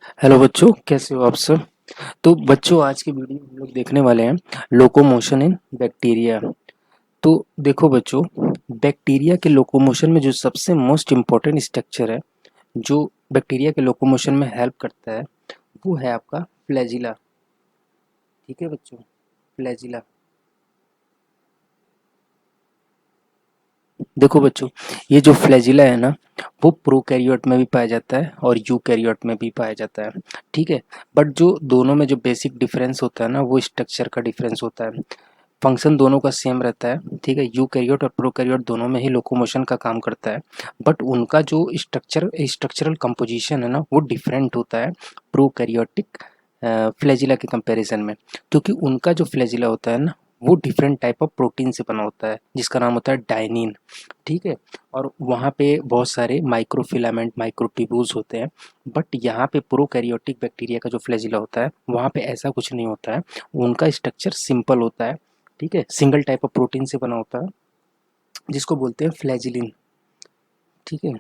Hello बच्चों, कैसे हो आप सब। तो बच्चों, आज की वीडियो हम लोग देखने वाले हैं लोकोमोशन इन बैक्टीरिया। तो देखो बच्चों, बैक्टीरिया के लोकोमोशन में जो सबसे मोस्ट इम्पोर्टेंट स्ट्रक्चर है, जो बैक्टीरिया के लोकोमोशन में हेल्प करता है, वो है आपका फ्लैजिला। ठीक है बच्चों, फ्लैजिला। देखो बच्चों, ये जो फ्लैजिला है ना, वो प्रोकैरियोट में भी पाया जाता है और यूकैरियोट में भी पाया जाता है। ठीक है। बट जो दोनों में जो बेसिक डिफरेंस होता है ना, वो स्ट्रक्चर का डिफरेंस होता है। फंक्शन दोनों का सेम रहता है। ठीक है, यूकैरियोट और प्रोकैरियोट दोनों में ही लोकोमोशन का काम करता है। बट उनका जो स्ट्रक्चरल कंपोजिशन है ना, वो डिफरेंट होता है प्रोकैरियोटिक फ्लैजिला के कंपैरिजन में। क्योंकि उनका जो फ्लैजिला होता है ना, वो डिफरेंट टाइप ऑफ प्रोटीन से बना होता है, जिसका नाम होता है डायनिन। ठीक है। और वहाँ पे बहुत सारे माइक्रोफिलामेंट माइक्रोट्यूब्यूल्स होते हैं। बट यहाँ पे प्रोकैरियोटिक बैक्टीरिया का जो फ्लैजिला होता है, वहाँ पे ऐसा कुछ नहीं होता है। उनका स्ट्रक्चर सिंपल होता है। ठीक है, सिंगल टाइप ऑफ प्रोटीन से बना होता है, जिसको बोलते हैं फ्लैजिलिन। ठीक है,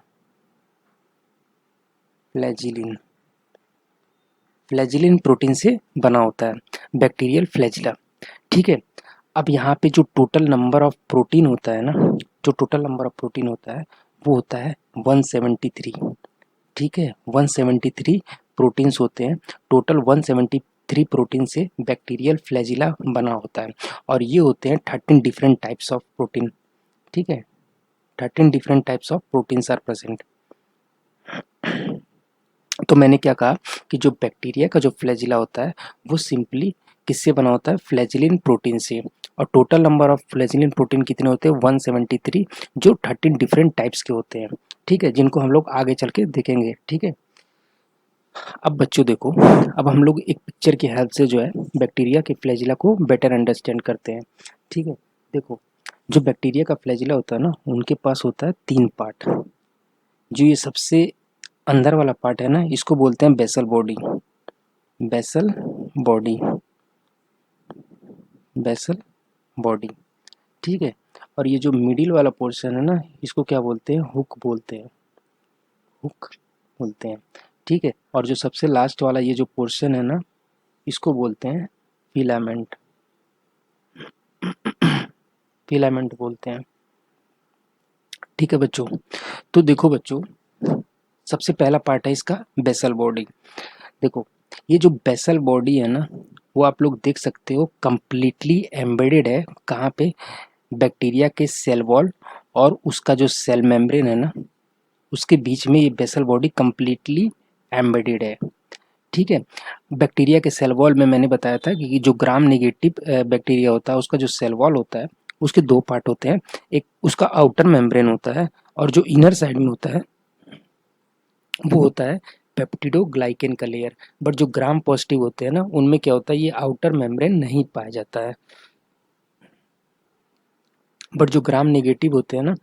फ्लैजिलिन। फ्लैजिलिन प्रोटीन से बना होता है बैक्टीरियल फ्लैजिला। ठीक है। अब यहाँ पे जो टोटल नंबर ऑफ प्रोटीन होता है ना, जो टोटल नंबर ऑफ प्रोटीन होता है, वो होता है 173। ठीक है, 173 प्रोटीन्स होते हैं। टोटल 173 प्रोटीन से बैक्टीरियल फ्लैजिला बना होता है। और ये होते हैं 13 डिफरेंट टाइप्स ऑफ प्रोटीन। ठीक है, 13 different types of proteins are present. तो मैंने क्या कहा कि जो बैक्टीरिया का जो फ्लैजिला होता है, वो सिंपली किससे बना होता है, फ्लैजिलिन प्रोटीन से। और total number of flagellin protein कितने होते हैं, 173, जो 13 डिफरेंट टाइप्स के होते हैं। ठीक है, जिनको हम लोग आगे चल के देखेंगे। ठीक है। अब बच्चों देखो, अब हम लोग एक पिक्चर की हेल्प से जो है बैक्टीरिया के फ्लैजिला को बेटर अंडरस्टैंड करते हैं। ठीक है। देखो, जो बैक्टीरिया का फ्लैजिला होता है ना, उनके पास होता है 3 पार्ट। जो ये सबसे अंदर वाला पार्ट है ना, इसको बोलते हैं basal body. Basal body, basal body. ठीक है। और ये जो मिडिल वाला पोर्शन है ना, इसको क्या बोलते हैं, हुक बोलते हैं। हुक बोलते हैं। ठीक है। और जो सबसे लास्ट वाला ये जो पोर्शन है ना, इसको बोलते हैं फिलामेंट। फिलामेंट बोलते हैं। ठीक है बच्चों। तो देखो बच्चों, सबसे पहला पार्ट है इसका बेसल बॉडी। देखो, ये जो बेसल बॉडी है ना, वो आप लोग देख सकते हो कंप्लीटली एम्बेडेड है कहाँ पे, बैक्टीरिया के सेल वॉल और उसका जो सेल मेम्ब्रेन है ना, उसके बीच में ये बेसल बॉडी कंप्लीटली एम्बेडेड है। ठीक है। बैक्टीरिया के सेल वॉल में मैंने बताया था कि जो ग्राम नेगेटिव बैक्टीरिया होता है, उसका जो सेल वॉल होता है, उसके 2 पार्ट होते हैं। एक उसका आउटर मेम्ब्रेन होता है, और जो इनर साइड में होता है, वो होता है पेप्टिडोग्लाइकेन का लेयर। बट जो ग्राम पॉजिटिव होते हैं ना, उनमें क्या होता है, ये आउटर मेम्ब्रेन नहीं पाया जाता है। बट जो ग्राम नेगेटिव होते हैं ना,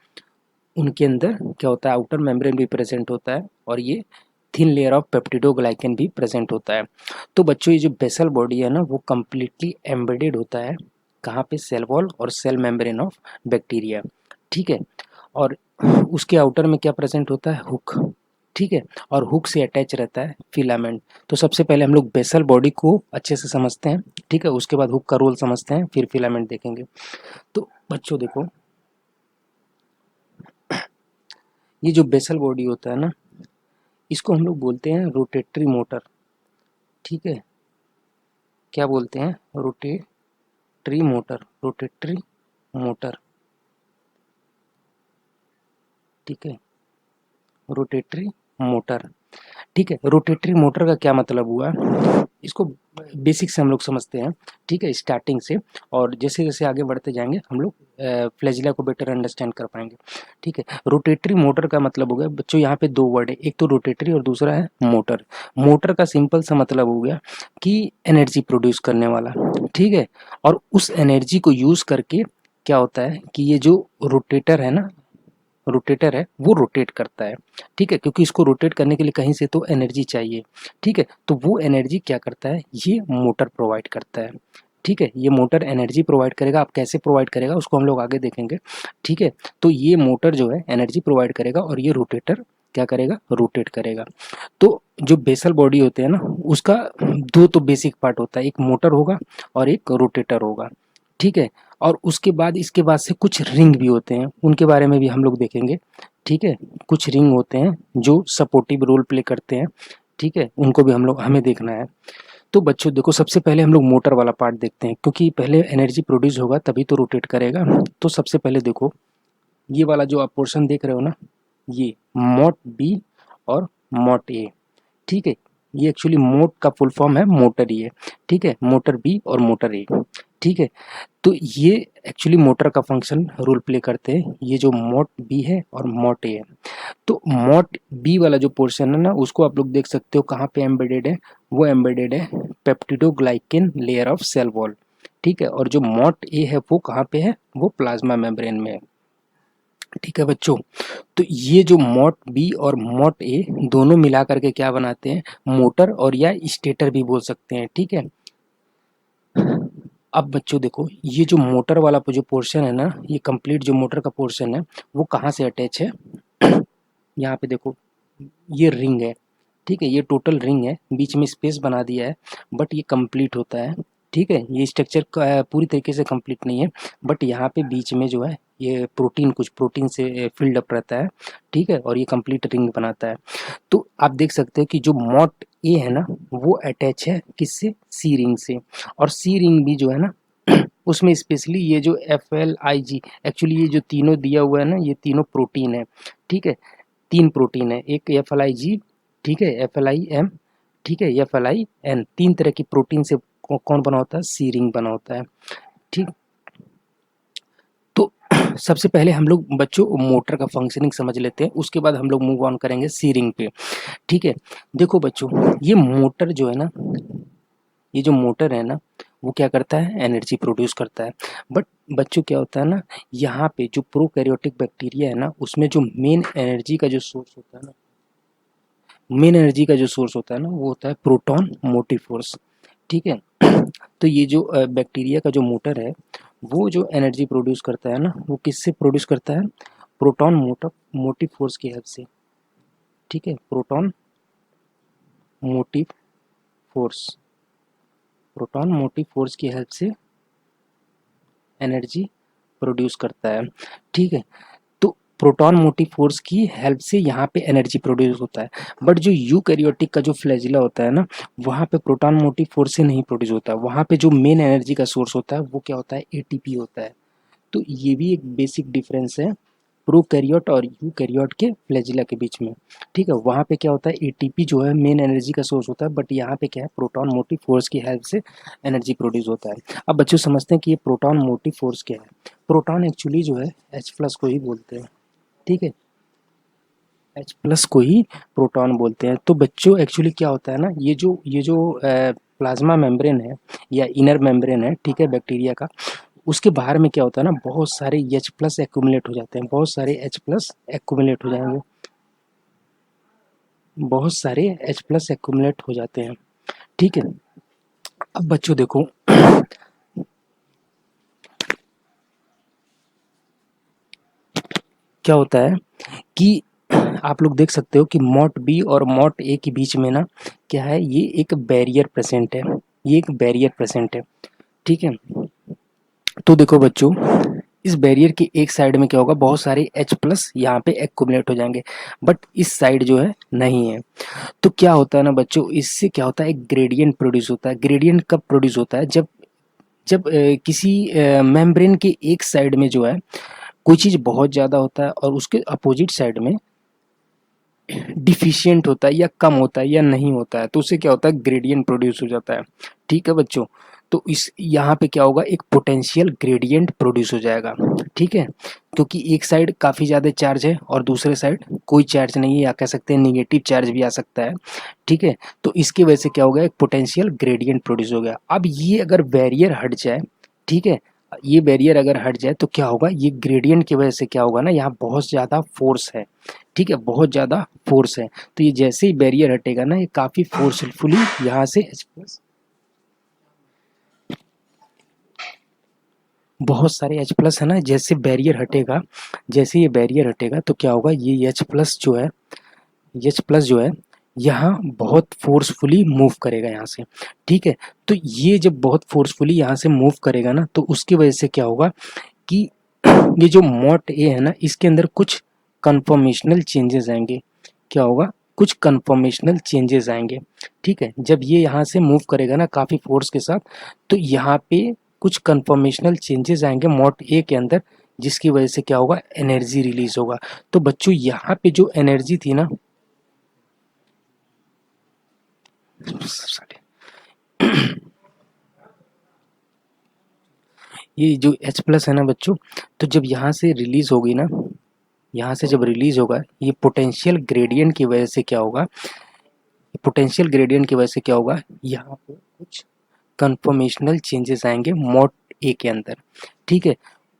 उनके अंदर क्या होता है, आउटर मेम्ब्रेन भी प्रेजेंट होता है, और ये थिन लेयर ऑफ पेप्टिडोग्लाइकेन भी प्रेजेंट होता है। तो बच्चों, ये जो बेसल बॉडी है ना, वो कम्प्लीटली एम्बेडेड होता है कहाँ पे, सेल वॉल और सेल मेम्ब्रेन ऑफ बैक्टीरिया। ठीक है। और उसके आउटर में क्या प्रेजेंट होता है, हुक। ठीक है। और हुक से अटैच रहता है फिलामेंट। तो सबसे पहले हम लोग बेसल बॉडी को अच्छे से समझते हैं। ठीक है, उसके बाद हुक का रोल समझते हैं, फिर फिलामेंट देखेंगे। तो बच्चों देखो, ये जो बेसल बॉडी होता है ना, इसको हम लोग बोलते हैं रोटेटरी मोटर। ठीक है, क्या बोलते हैं, रोटेटरी मोटर, रोटेटरी मोटर। ठीक है, रोटेटरी मोटर। ठीक है, रोटेटरी मोटर का क्या मतलब हुआ, इसको बेसिक से हम लोग समझते हैं। ठीक है, स्टार्टिंग से। और जैसे जैसे आगे बढ़ते जाएंगे, हम लोग फ्लैजिला को बेटर अंडरस्टैंड कर पाएंगे। ठीक है, रोटेटरी मोटर का मतलब हो गया बच्चों, यहाँ पे 2 वर्ड है, एक तो रोटेटरी और दूसरा है मोटर। मोटर का सिंपल सा मतलब हो गया कि एनर्जी प्रोड्यूस करने वाला। ठीक है। और उस एनर्जी को यूज करके क्या होता है कि ये जो रोटेटर है ना, रोटेटर है, वो रोटेट करता है। ठीक है, क्योंकि इसको रोटेट करने के लिए कहीं से तो एनर्जी चाहिए। ठीक है, तो वो एनर्जी क्या करता है, ये मोटर प्रोवाइड करता है। ठीक है, ये मोटर एनर्जी प्रोवाइड करेगा। आप कैसे प्रोवाइड करेगा उसको हम लोग आगे देखेंगे। ठीक है, तो ये मोटर जो है एनर्जी प्रोवाइड करेगा, और ये रोटेटर क्या करेगा, रोटेट करेगा। तो जो बेसल बॉडी होते हैं ना, उसका दो तो बेसिक पार्ट होता है, एक मोटर होगा और एक रोटेटर होगा, ठीक है। और उसके बाद इसके बाद से कुछ रिंग भी होते हैं, उनके बारे में भी हम लोग देखेंगे, ठीक है। कुछ रिंग होते हैं जो सपोर्टिव रोल प्ले करते हैं, ठीक है, उनको भी हमें देखना है। तो बच्चों देखो, सबसे पहले हम लोग मोटर वाला पार्ट देखते हैं, क्योंकि पहले एनर्जी प्रोड्यूस होगा तभी तो रोटेट करेगा। तो सबसे पहले देखो, ये वाला जो आप पोर्शन देख रहे हो ना, ये मोट बी और मोट ए, ठीक है। ये एक्चुअली मोट का फुल फॉर्म है मोटर ही है, ठीक है, मोटर बी और मोटर ए, ठीक है। तो ये एक्चुअली मोटर का फंक्शन रोल प्ले करते हैं, ये जो मोट बी है और मोट ए है। तो मोट बी वाला जो पोर्शन है ना, उसको आप लोग देख सकते हो कहाँ पे एम्बेडेड है, वो एम्बेडेड है peptidoglycan layer of cell wall, ठीक है। और जो मोट ए है वो कहाँ पे है, वो प्लाज्मा मेम्ब्रेन में है, ठीक है बच्चों। तो ये जो मोट बी और मोट ए दोनों मिला करके क्या बनाते हैं, मोटर और या स्टेटर भी बोल सकते हैं, ठीक है। अब बच्चों देखो, ये जो मोटर वाला जो पोर्शन है ना, ये कंप्लीट जो मोटर का पोर्शन है वो कहाँ से अटैच है, यहाँ पे देखो, ये रिंग है, ठीक है, ये टोटल रिंग है, बीच में स्पेस बना दिया है, बट ये कंप्लीट होता है, ठीक है। ये स्ट्रक्चर पूरी तरीके से कंप्लीट नहीं है, बट यहाँ पे बीच में जो है ये प्रोटीन, कुछ प्रोटीन से फिल्ड अप रहता है, ठीक है, और ये कंप्लीट रिंग बनाता है। तो आप देख सकते हो कि जो मोट ए है ना, वो अटैच है किससे, सी रिंग से। और सी रिंग भी जो है ना उसमें स्पेशली ये जो FLIG, एक्चुअली ये जो तीनों दिया हुआ है ना, ये तीनों प्रोटीन है, ठीक है। तीन प्रोटीन है, एक FLIG, ठीक है, FLIM, ठीक है, FLIN, तीन तरह की प्रोटीन से कौन बना होता है, सी रिंग बना होता है, ठीक। तो सबसे पहले हम लोग बच्चों मोटर का फंक्शनिंग समझ लेते हैं, उसके बाद हम लोग मूव ऑन करेंगे सी रिंग पे, ठीक है। देखो बच्चों, ये मोटर जो है ना, ये जो मोटर है ना, वो क्या करता है, एनर्जी प्रोड्यूस करता है। बट बच्चों क्या होता है ना, यहाँ पे जो प्रोकैरियोटिक बैक्टीरिया है ना, उसमें जो मेन एनर्जी का जो सोर्स होता है ना, मेन एनर्जी का जो सोर्स होता है ना, वो होता है प्रोटॉन मोटिव फोर्स, ठीक है। तो ये जो बैक्टीरिया का जो मोटर है, वो जो एनर्जी प्रोड्यूस करता है ना, वो किससे प्रोड्यूस करता है, प्रोटॉन मोटिव फोर्स की हेल्प से, ठीक है। Proton motive force, proton motive force की हेल्प से एनर्जी प्रोड्यूस करता है, ठीक है। तो प्रोटॉन मोटिव फोर्स की हेल्प से यहाँ पे एनर्जी प्रोड्यूस होता है। बट जो यूकैरियोटिक का जो फ्लैजिला होता है ना, वहाँ पे प्रोटॉन मोटिव फोर्स से नहीं प्रोड्यूस होता है, वहाँ पे जो मेन एनर्जी का सोर्स होता है वो क्या होता है, ATP होता है। तो ये भी एक बेसिक डिफरेंस है प्रोकैरियोट और यूकैरियोट के फ्लैजिला के बीच में, ठीक है। वहाँ पे क्या होता है, ATP जो है मेन एनर्जी का सोर्स होता है, बट यहाँ पे क्या है, प्रोटॉन मोटिव फोर्स की हेल्प से एनर्जी प्रोड्यूस होता है। अब बच्चों समझते हैं कि ये प्रोटॉन मोटिव फोर्स क्या है। प्रोटॉन एक्चुअली जो है H+ को ही बोलते हैं, ठीक है, H+ को ही प्रोटॉन बोलते हैं। तो बच्चों एक्चुअली क्या होता है ना, ये जो प्लाज्मा मेम्ब्रेन है या इनर मेम्ब्रेन है, ठीक है, बैक्टीरिया का, उसके बाहर में क्या होता है ना, बहुत सारे H+ एक्यूमुलेट हो जाते हैं, बहुत सारे H+ एक्यूमुलेट हो जाएंगे, बहुत सारे H+ एक्यूमुलेट हो जाते हैं, ठीक है। अब बच्चों देखो, क्या होता है कि आप लोग देख सकते हो कि मोट बी और मोट ए के बीच में ना क्या है, ये एक बैरियर प्रेजेंट है, ये एक बैरियर प्रेजेंट है, ठीक है। तो देखो बच्चों, इस बैरियर की एक साइड में क्या होगा, बहुत सारे H+ यहाँ पे एक्यूमुलेट हो जाएंगे, बट इस साइड जो है नहीं है। तो क्या होता है ना बच्चों, इससे क्या होता है, एक ग्रेडियंट प्रोड्यूस होता है। ग्रेडियंट कब प्रोड्यूस होता है, जब जब किसी मेम्ब्रेन के एक साइड में जो है कोई चीज़ बहुत ज़्यादा होता है और उसके अपोजिट साइड में डिफिशियंट होता है या कम होता है या नहीं होता है, तो उससे क्या होता है, ग्रेडियंट प्रोड्यूस हो जाता है, ठीक है बच्चों। तो इस यहाँ पे क्या होगा, एक पोटेंशियल ग्रेडियंट प्रोड्यूस हो जाएगा, ठीक है, क्योंकि एक साइड काफ़ी ज़्यादा चार्ज है और दूसरे साइड कोई चार्ज नहीं है, या कह सकते हैं निगेटिव चार्ज भी आ सकता है, ठीक है। तो इसकी वजह से क्या हो गया, एक पोटेंशियल ग्रेडियंट प्रोड्यूस हो गया। अब ये अगर बैरियर हट जाए, ठीक है, ये बैरियर अगर हट जाए तो क्या होगा, ये ग्रेडियंट की वजह से क्या होगा ना, यहाँ बहुत ज़्यादा फोर्स है, ठीक है, बहुत ज़्यादा फोर्स है। तो ये जैसे ही बैरियर हटेगा ना, ये काफ़ी फोर्सफुली यहाँ से H+, बहुत सारे H+ है ना, जैसे बैरियर हटेगा, जैसे ये बैरियर हटेगा तो क्या होगा, ये H+ जो है H प्लस जो है यहाँ बहुत फोर्सफुली मूव करेगा यहाँ से, ठीक है। तो ये जब बहुत फोर्सफुली यहाँ से मूव करेगा ना, तो उसकी वजह से क्या होगा कि ये जो मॉट ए है ना, इसके अंदर कुछ कन्फॉर्मेशनल चेंजेस आएंगे। क्या होगा? कुछ कन्फॉर्मेशनल चेंजेस आएंगे, ठीक है। जब ये यहाँ से मूव करेगा ना काफ़ी फोर्स के साथ, तो यहाँ पे कुछ कन्फॉर्मेशनल चेंजेस आएंगे मॉट ए के अंदर, जिसकी वजह से क्या होगा? एनर्जी रिलीज होगा। तो बच्चों यहाँ पे जो एनर्जी थी ना, ये जो H प्लस है ना बच्चों, तो जब यहाँ से रिलीज होगी ना, यहाँ से जब रिलीज होगा, ये पोटेंशियल ग्रेडियंट की वजह से क्या होगा? पोटेंशियल ग्रेडियंट की वजह से क्या होगा? यहाँ पे कुछ कन्फॉर्मेशनल चेंजेस आएंगे मॉड ए के अंदर, ठीक है।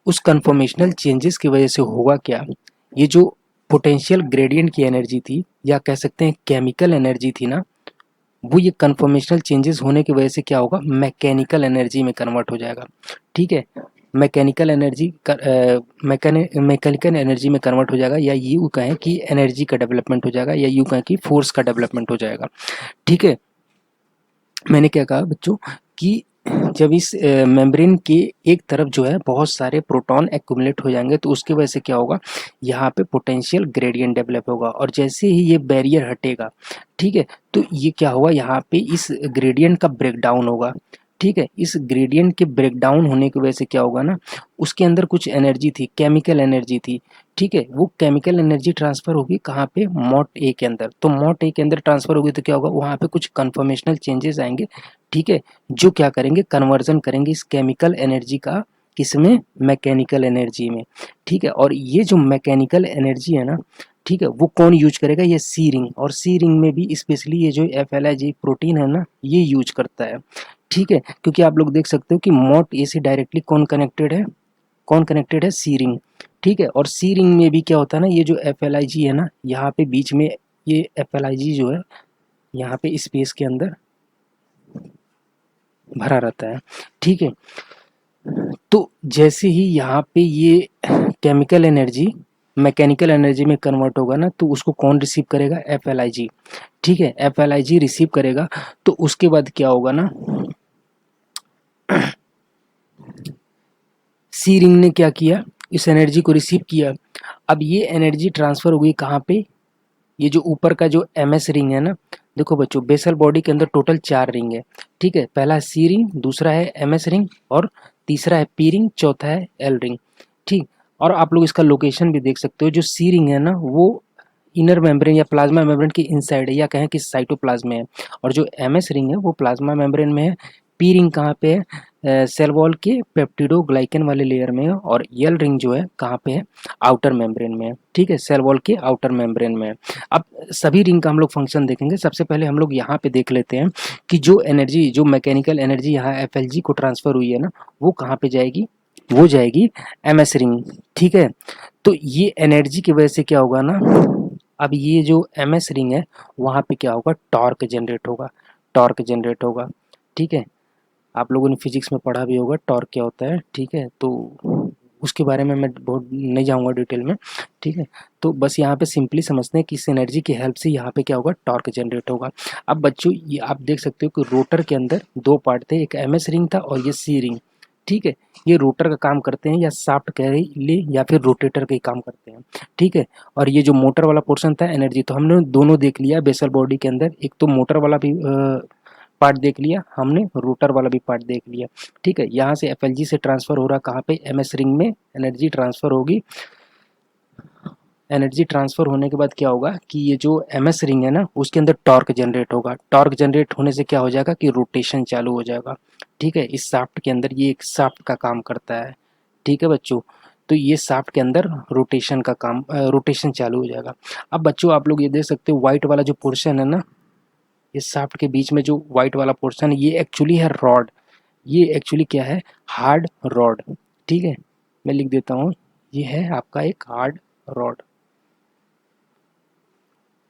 उस कन्फॉर्मेशनल चेंजेस की वजह से होगा क्या? ये जो पोटेंशियल ग्रेडियंट की एनर्जी थी, या कह सकते हैं केमिकल एनर्जी थी ना, वो ये कन्फॉर्मेशनल चेंजेस होने की वजह से क्या होगा? मैकेनिकल एनर्जी में कन्वर्ट हो जाएगा, ठीक है। मैकेनिकल एनर्जी मैकेनिकल एनर्जी में कन्वर्ट हो जाएगा, या यूँ कहें कि एनर्जी का डेवलपमेंट हो जाएगा, या यूँ कहें कि फोर्स का डेवलपमेंट हो जाएगा, ठीक है। मैंने क्या कहा बच्चों कि जब इस मेम्ब्रेन के एक तरफ जो है बहुत सारे प्रोटॉन एक्यूमुलेट हो जाएंगे, तो उसकी वजह से क्या होगा? यहाँ पे पोटेंशियल ग्रेडियंट डेवलप होगा, और जैसे ही ये बैरियर हटेगा, ठीक है, तो ये क्या होगा? यहाँ पे इस ग्रेडियंट का ब्रेकडाउन होगा, ठीक है। इस ग्रेडियंट के ब्रेकडाउन होने की वजह से क्या होगा ना, उसके अंदर कुछ एनर्जी थी, केमिकल एनर्जी थी, ठीक है। वो केमिकल एनर्जी ट्रांसफर होगी कहाँ पे? मॉट ए के अंदर। तो मॉट ए के अंदर ट्रांसफर होगी तो क्या होगा? वहाँ पे कुछ कन्फॉर्मेशनल चेंजेस आएंगे, ठीक है, जो क्या करेंगे? कन्वर्जन करेंगे इस केमिकल एनर्जी का किसमें? मैकेनिकल एनर्जी में, ठीक है। और ये जो मैकेनिकल एनर्जी है ना, ठीक है, वो कौन यूज करेगा? ये सी रिंग, और सी रिंग में भी स्पेशली ये जो FLIG प्रोटीन है ना, ये यूज करता है, ठीक है। क्योंकि आप लोग देख सकते हो कि मॉट ए से डायरेक्टली कौन कनेक्टेड है? कौन कनेक्टेड है? सी रिंग, ठीक है। और सी रिंग में भी क्या होता है ना, ये जो FLIG है ना, यहाँ पे बीच में ये FLIG जो है यहाँ पे स्पेस के अंदर भरा रहता है, ठीक है। तो जैसे ही यहाँ पे ये केमिकल एनर्जी मैकेनिकल एनर्जी में कन्वर्ट होगा ना, तो उसको कौन रिसीव करेगा? FLIG, ठीक है। FLIG रिसीव करेगा, तो उसके बाद क्या होगा ना, सी रिंग ने क्या किया? इस एनर्जी को रिसीव किया। अब ये एनर्जी ट्रांसफर हुई कहाँ पे? ये जो ऊपर का जो MS रिंग है ना, देखो बच्चों, बेसल बॉडी के अंदर टोटल 4 रिंग है, ठीक है। पहला है सी रिंग, दूसरा है MS रिंग, और तीसरा है पी रिंग, चौथा है L रिंग, ठीक। और आप लोग इसका लोकेशन भी देख सकते हो। जो सी रिंग है ना, वो इनर मेम्ब्रेन या प्लाज्मा मेम्ब्रेन के इनसाइड है, या कहें कि साइटोप्लाज्म में है। और जो MS रिंग है वो प्लाज्मा मेम्ब्रेन में है। पी रिंग कहाँ पे है? सेल वॉल के पेप्टिडोग्लाइकन वाले लेयर में है। और यल रिंग जो है कहाँ पे है? आउटर मेम्ब्रेन में है, ठीक है, सेल वॉल के आउटर मेम्ब्रेन में है। अब सभी रिंग का हम लोग फंक्शन देखेंगे। सबसे पहले हम लोग यहाँ पे देख लेते हैं कि जो एनर्जी, जो मैकेनिकल एनर्जी यहाँ FLG को ट्रांसफर हुई है ना, वो कहाँ पे जाएगी? वो जाएगी MS रिंग, ठीक है। तो ये एनर्जी की वजह से क्या होगा ना, अब ये जो MS रिंग है वहाँ पे क्या होगा? टॉर्क जनरेट होगा, टॉर्क जनरेट होगा, ठीक है। आप लोगों ने फिजिक्स में पढ़ा भी होगा टॉर्क क्या होता है, ठीक है। तो उसके बारे में मैं बहुत नहीं जाऊंगा डिटेल में, ठीक है। तो बस यहाँ पे सिंपली समझते हैं कि इस एनर्जी की हेल्प से यहाँ पे क्या होगा? टॉर्क जनरेट होगा। अब बच्चों, ये आप देख सकते हो कि रोटर के अंदर 2 पार्ट थे, एक MS रिंग था और ये सी रिंग, ठीक है। ये रोटर का काम करते हैं, या शाफ्ट कह ले, या फिर रोटेटर का ही काम करते हैं, ठीक है। और ये जो मोटर वाला पोर्शन था एनर्जी, तो हमने दोनों देख लिया बेसल बॉडी के अंदर। एक तो मोटर वाला भी पार्ट देख लिया हमने, रोटर वाला भी पार्ट देख लिया, ठीक है। यहाँ से FLG से ट्रांसफर हो रहा कहाँ पे? MS रिंग में एनर्जी ट्रांसफर होगी। एनर्जी ट्रांसफर होने के बाद क्या होगा कि ये जो MS रिंग है ना, उसके अंदर टॉर्क जनरेट होगा। टॉर्क जनरेट होने से क्या हो जाएगा कि रोटेशन चालू हो जाएगा, ठीक है। इस शाफ्ट के अंदर ये एक शाफ्ट का काम करता है, ठीक है बच्चों। तो ये शाफ्ट के अंदर रोटेशन का काम, रोटेशन चालू हो जाएगा। अब बच्चों आप लोग ये देख सकते हो, व्हाइट वाला जो पोर्शन है ना, इस शाफ्ट के बीच में जो व्हाइट वाला पोर्शन है, ये एक्चुअली है रॉड। ये एक्चुअली क्या है? हार्ड रॉड, ठीक है। मैं लिख देता हूँ, ये है आपका एक हार्ड रॉड,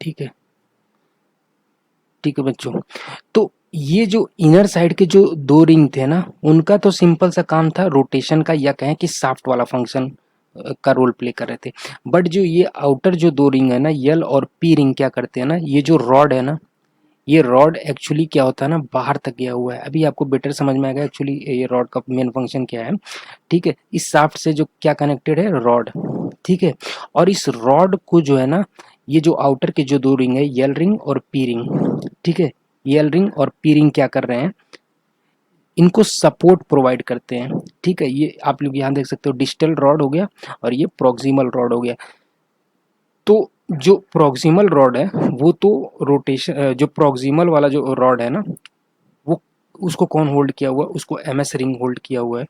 ठीक है, ठीक है बच्चों। तो ये जो इनर साइड के जो 2 रिंग थे ना, उनका तो सिंपल सा काम था रोटेशन का, या कहें कि शाफ्ट वाला फंक्शन, का रोल प्ले कर रहे थे। बट जो ये आउटर जो दो रिंग है ना, यल और पी रिंग, क्या करते हैं ना, ये जो रॉड है ना, ये रॉड एक्चुअली क्या होता है ना, बाहर तक गया हुआ है। अभी आपको बेटर समझ में आएगा एक्चुअली ये रॉड का मेन फंक्शन क्या है। ठीक है, इस शाफ्ट से जो क्या कनेक्टेड है, रॉड। ठीक है, और इस रॉड को जो है ना, ये जो आउटर के जो दो रिंग है, यल रिंग और पी रिंग, ठीक है, यल रिंग और पी रिंग क्या कर रहे हैं, इनको सपोर्ट प्रोवाइड करते हैं। ठीक है, ये आप लोग यहाँ देख सकते हो, डिस्टल रॉड हो गया और ये प्रॉक्सिमल रॉड हो गया। तो जो प्रॉक्सिमल रॉड है वो तो रोटेशन, जो प्रॉक्सिमल वाला जो रॉड है ना, वो उसको कौन होल्ड किया हुआ है, उसको एमएस रिंग होल्ड किया हुआ है।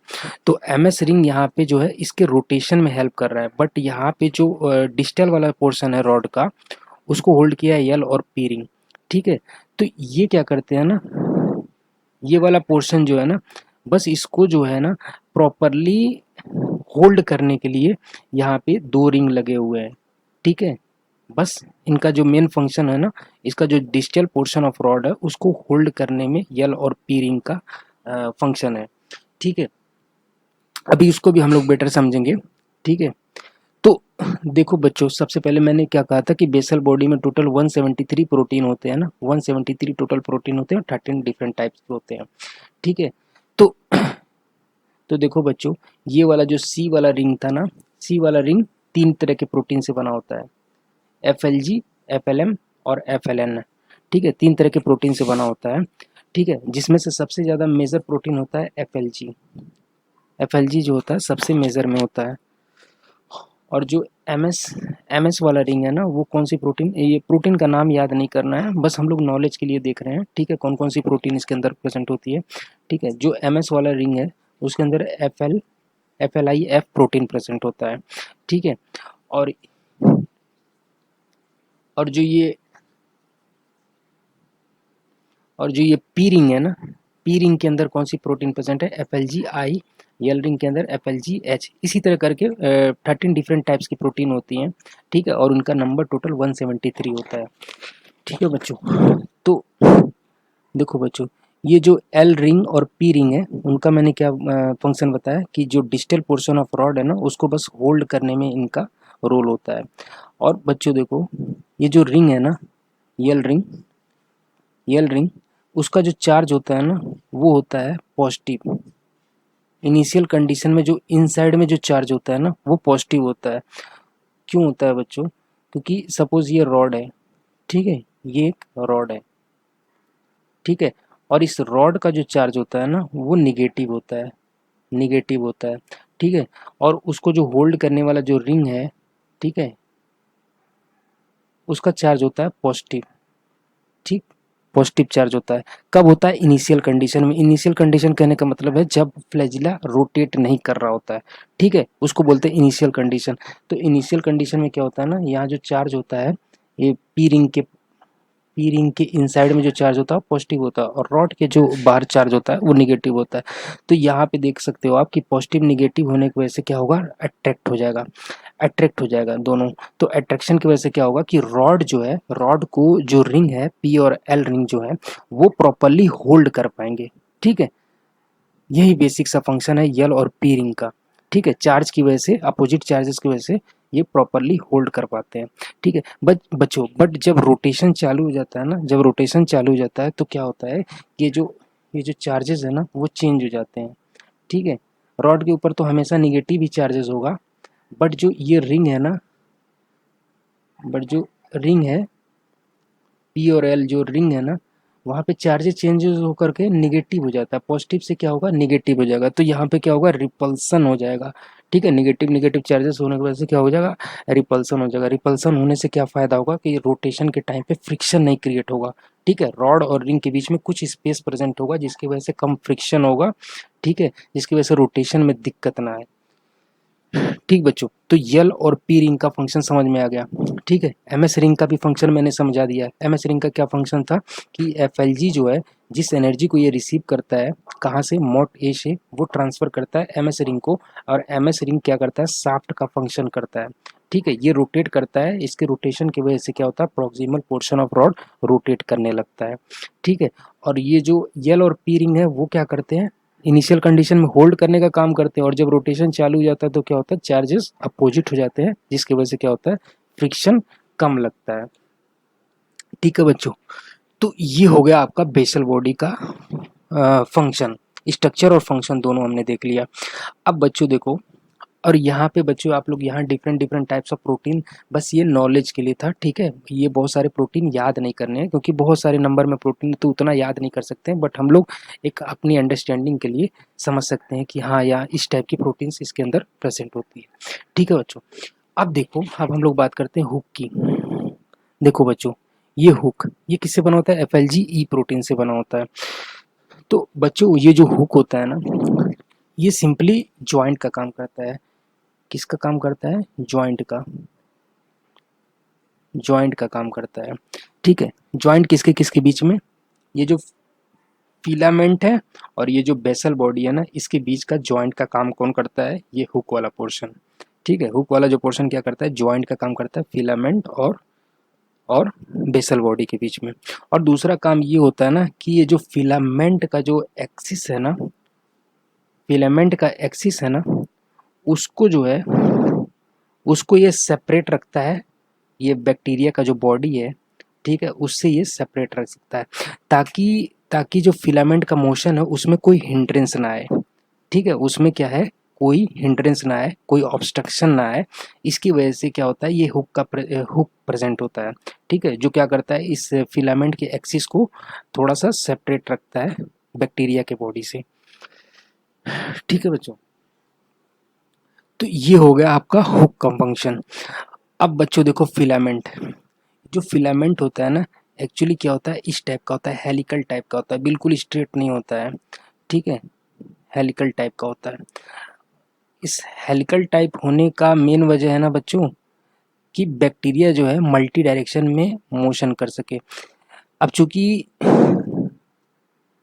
तो एमएस रिंग यहाँ पे जो है इसके रोटेशन में हेल्प कर रहा है। बट यहाँ पे जो डिस्टल वाला पोर्शन है रॉड का, उसको होल्ड किया है यल और पी रिंग। ठीक है, तो ये क्या करते हैं ना, ये वाला पोर्शन जो है ना, बस इसको जो है ना प्रॉपरली होल्ड करने के लिए यहाँ पे दो रिंग लगे हुए हैं। ठीक है, बस इनका जो मेन फंक्शन है ना, इसका जो डिस्टल पोर्शन ऑफ रॉड है उसको होल्ड करने में यल और पी रिंग का फंक्शन है। ठीक है, अभी उसको भी हम लोग बेटर समझेंगे। ठीक है, तो देखो बच्चों, सबसे पहले मैंने क्या कहा था कि बेसल बॉडी में टोटल 173 प्रोटीन होते हैं ना, 173 टोटल प्रोटीन होते हैं, 13 डिफरेंट टाइप्स के होते हैं। ठीक है, तो तो देखो बच्चों, ये वाला जो सी वाला रिंग था ना, सी वाला रिंग तीन तरह के प्रोटीन से बना होता है, FLG, FLM और FLN। ठीक है, तीन तरह के प्रोटीन से बना होता है। ठीक है, जिसमें से सबसे ज़्यादा मेजर प्रोटीन होता है FLG। FLG जो होता है सबसे मेजर में होता है। और जो MS वाला रिंग है ना, वो कौन सी प्रोटीन, ये प्रोटीन का नाम याद नहीं करना है, बस हम लोग नॉलेज के लिए देख रहे हैं। ठीक है, कौन कौन सी प्रोटीन इसके अंदर प्रेजेंट होती है। ठीक है, जो MS वाला रिंग है उसके अंदर FLIF प्रोटीन प्रेजेंट होता है। ठीक है, और और जो ये और जो ये पी रिंग है ना, पी रिंग के अंदर कौन सी प्रोटीन प्रेजेंट है, FLGI। यल रिंग के अंदर FLGH। इसी तरह करके 13 डिफरेंट टाइप्स की प्रोटीन होती हैं। ठीक है, और उनका नंबर टोटल 173 होता है। ठीक है बच्चों, तो देखो बच्चों, ये जो एल रिंग और पी रिंग है, उनका मैंने क्या फंक्शन बताया कि जो डिस्टल पोर्शन ऑफ रॉड है ना, उसको बस होल्ड करने में इनका रोल होता है। और बच्चों देखो, ये जो रिंग है ना, यल रिंग, यल रिंग, उसका जो चार्ज होता है ना, वो होता है पॉजिटिव। इनिशियल कंडीशन में जो इनसाइड में जो चार्ज होता है ना, वो पॉजिटिव होता है। क्यों होता है बच्चों, क्योंकि सपोज ये रॉड है। ठीक है, ये एक रॉड है। ठीक है, और इस रॉड का जो चार्ज होता है ना, वो निगेटिव होता है, निगेटिव होता है। ठीक है, और उसको जो होल्ड करने वाला जो रिंग है, ठीक है, उसका चार्ज होता है पॉजिटिव। ठीक, पॉजिटिव चार्ज होता है। कब होता है, इनिशियल कंडीशन में। इनिशियल कंडीशन कहने का मतलब है जब फ्लैजिला रोटेट नहीं कर रहा होता है। ठीक है, उसको बोलते हैं इनिशियल कंडीशन। तो इनिशियल कंडीशन में क्या होता है ना, यहाँ जो चार्ज होता है, ये पी रिंग के इनसाइड में जो चार्ज होता है पॉजिटिव होता है, और रॉड के जो बाहर चार्ज होता है वो निगेटिव होता है। तो यहाँ पे देख सकते हो आप कि पॉजिटिव निगेटिव होने की वजह से क्या होगा, अट्रैक्ट हो जाएगा, अट्रैक्ट हो जाएगा दोनों। तो अट्रैक्शन की वजह से क्या होगा कि रॉड जो है, रॉड को जो रिंग है, पी और एल रिंग जो है, वो प्रॉपरली होल्ड कर पाएंगे। ठीक है, यही बेसिक सा फंक्शन है यल और पी रिंग का। ठीक है, चार्ज की वजह से, अपोजिट चार्जेस की वजह से ये प्रॉपरली होल्ड कर पाते हैं। ठीक है, बच्चों, बट जब रोटेशन चालू हो जाता है ना, जब रोटेशन चालू हो जाता है तो क्या होता है, ये जो चार्जेस है ना, वो चेंज हो जाते हैं। ठीक है, रॉड के ऊपर तो हमेशा निगेटिव ही चार्जेस होगा, बट जो ये रिंग है ना, बट जो रिंग है, पी और एल जो रिंग है ना, वहाँ पे चार्जेस चेंजेस होकर के निगेटिव हो जाता है। पॉजिटिव से क्या होगा, निगेटिव हो जाएगा। तो यहाँ पे क्या होगा, रिपल्सन हो जाएगा। ठीक है, निगेटिव निगेटिव चार्जेस होने की वजह से क्या हो जाएगा, रिपल्सन हो जाएगा। रिपल्सन होने से क्या फायदा होगा कि रोटेशन के टाइम पे फ्रिक्शन नहीं क्रिएट होगा। ठीक है, रॉड और रिंग के बीच में कुछ स्पेस प्रेजेंट होगा जिसकी वजह से कम फ्रिक्शन होगा। ठीक है, जिसकी वजह से रोटेशन में दिक्कत ना आए। ठीक बच्चों, तो यल और पी रिंग का फंक्शन समझ में आ गया। ठीक है, एमएस रिंग का भी फंक्शन मैंने समझा दिया है। एमएस रिंग का क्या फंक्शन था कि एफएलजी जो है, जिस एनर्जी को ये रिसीव करता है, कहाँ से, मोट ए से, वो ट्रांसफर करता है एमएस रिंग को। और एमएस रिंग क्या करता है, शाफ्ट का फंक्शन करता है। ठीक है, ये रोटेट करता है, इसके रोटेशन की वजह से क्या होता है, proximal portion of rod rotate करने लगता है। ठीक है, और ये जो यल और पी रिंग है वो क्या करते हैं, इनिशियल कंडीशन में होल्ड करने का काम करते हैं और जब रोटेशन चालू हो जाता है तो क्या होता है, चार्जेस अपोजिट हो जाते हैं, जिसकी वजह से क्या होता है, फ्रिक्शन कम लगता है। ठीक है बच्चों, तो ये हो गया आपका बेसल बॉडी का फंक्शन, स्ट्रक्चर और फंक्शन दोनों हमने देख लिया। अब बच्चों देखो, और यहाँ पे बच्चों आप लोग यहाँ different different types of protein, बस ये नॉलेज के लिए था, ठीक है। ये बहुत सारे प्रोटीन याद नहीं करने हैं क्योंकि बहुत सारे नंबर में प्रोटीन तो उतना याद नहीं कर सकते हैं, बट हम लोग एक अपनी अंडरस्टैंडिंग के लिए समझ सकते हैं कि हाँ यहाँ इस टाइप की प्रोटीन्स इसके अंदर प्रेजेंट होती है। ठीक है बच्चों, अब देखो, अब हम लोग बात करते हैं हुक की। देखो बच्चों, ये हुक ये किससे बना होता है, FLG प्रोटीन से बना होता है। तो बच्चों ये जो हुक होता है ना, ये सिंपली ज्वाइंट का काम करता है। किसका काम करता है, ज्वाइंट का काम करता है। ठीक है, ज्वाइंट किसके किसके बीच में, ये जो फिलामेंट है और ये जो बेसल बॉडी है ना, इसके बीच का ज्वाइंट का काम कौन करता है, ये हुक वाला पोर्शन। ठीक है, हुक वाला जो पोर्शन क्या करता है, ज्वाइंट का काम करता है, फिलामेंट और बेसल बॉडी के बीच में। और दूसरा काम ये होता है ना कि ये जो फिलामेंट का जो एक्सिस है ना, फिलामेंट का एक्सिस है ना, उसको जो है, उसको ये सेपरेट रखता है, ये बैक्टीरिया का जो बॉडी है, ठीक है, उससे ये सेपरेट रख सकता है, ताकि ताकि जो फिलामेंट का मोशन है उसमें कोई हिंड्रेंस ना आए। ठीक है, उसमें क्या है, कोई हिंड्रेंस ना आए, कोई ऑब्स्ट्रक्शन ना आए। इसकी वजह से क्या होता है, ये हुक प्रेजेंट होता है। ठीक है, जो क्या करता है, इस फिलामेंट के एक्सिस को थोड़ा सा सेपरेट रखता है बैक्टीरिया के बॉडी से। ठीक है बच्चों, तो ये हो गया आपका हुक का फंक्शन। अब बच्चों देखो, फिलामेंट, जो फिलामेंट होता है ना, एक्चुअली क्या होता है, इस टाइप का होता है, हेलिकल टाइप का होता है, बिल्कुल स्ट्रेट नहीं होता है। ठीक है, हेलिकल टाइप का होता है। इस हेलिकल टाइप होने का मेन वजह है ना बच्चों, कि बैक्टीरिया जो है मल्टी डायरेक्शन में मोशन कर सके। अब चूंकि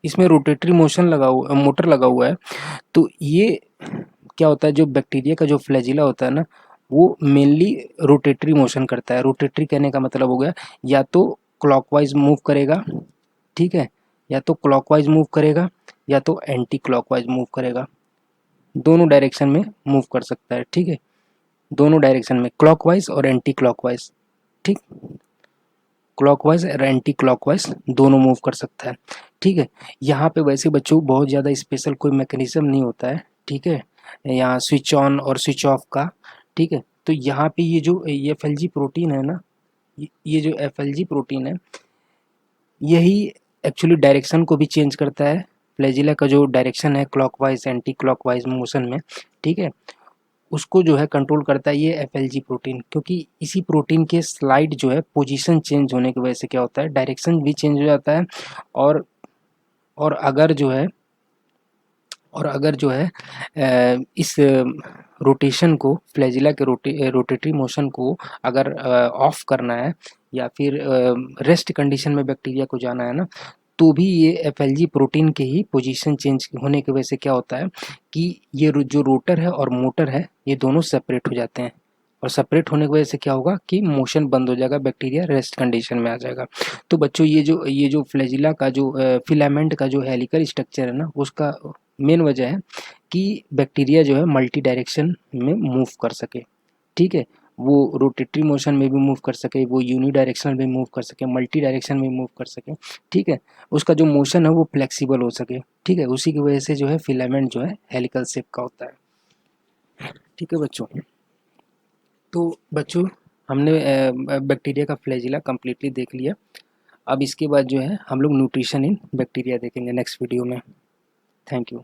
इसमें रोटेटरी मोटर लगा हुआ है, तो ये क्या होता है, जो बैक्टीरिया का जो फ्लैजिला होता है ना, वो मेनली रोटेटरी मोशन करता है। रोटेटरी कहने का मतलब हो गया, या तो क्लॉकवाइज मूव करेगा, ठीक है, या तो क्लॉकवाइज मूव करेगा या तो एंटी क्लॉकवाइज मूव करेगा, दोनों डायरेक्शन में मूव कर सकता है। ठीक है, दोनों डायरेक्शन में, क्लॉकवाइज और एंटी क्लॉकवाइज। ठीक, क्लॉकवाइज और एंटी क्लॉकवाइज दोनों मूव कर सकता है। ठीक है, यहाँ पे वैसे बच्चों बहुत ज़्यादा स्पेशल कोई मैकेनिज्म नहीं होता है। ठीक है, यहाँ स्विच ऑन और स्विच ऑफ का। ठीक है, तो यहाँ पे ये जो FLG प्रोटीन है ना, ये जो FLG प्रोटीन है, यही एक्चुअली डायरेक्शन को भी चेंज करता है, फ्लैजिला का जो डायरेक्शन है क्लॉकवाइज एंटी क्लॉकवाइज मोशन में। ठीक है, उसको जो है कंट्रोल करता है ये FLG प्रोटीन, क्योंकि इसी प्रोटीन के स्लाइड जो है पोजीशन चेंज होने की वजह से क्या होता है, डायरेक्शन भी चेंज हो जाता है। और और अगर जो है और अगर जो है इस रोटेशन को, फ्लैजिला के रोटेटरी मोशन को अगर ऑफ करना है या फिर रेस्ट कंडीशन में बैक्टीरिया को जाना है ना, तो भी ये FLG प्रोटीन के ही पोजीशन चेंज होने की वजह से क्या होता है कि ये जो रोटर है और मोटर है, ये दोनों सेपरेट हो जाते हैं। और सेपरेट होने की वजह से क्या होगा कि मोशन बंद हो जाएगा, बैक्टीरिया रेस्ट कंडीशन में आ जाएगा। तो बच्चों ये जो फ्लैजिला का जो फिलामेंट का जो हेलिकल स्ट्रक्चर है ना, उसका मेन वजह है कि बैक्टीरिया जो है मल्टी डायरेक्शन में मूव कर सके। ठीक है, वो रोटेटरी मोशन में भी मूव कर सके, वो यूनी डायरेक्शनल में मूव कर सके, मल्टी डायरेक्शन में मूव कर सके। ठीक है, उसका जो मोशन है वो फ्लेक्सिबल हो सके। ठीक है, उसी की वजह से जो है फिलामेंट जो है हेलिकल शेप का होता है। ठीक है बच्चों, तो बच्चों हमने बैक्टीरिया का फ्लैजिला कम्प्लीटली देख लिया। अब इसके बाद जो है हम लोग न्यूट्रिशन इन बैक्टीरिया देखेंगे नेक्स्ट वीडियो में। Thank you.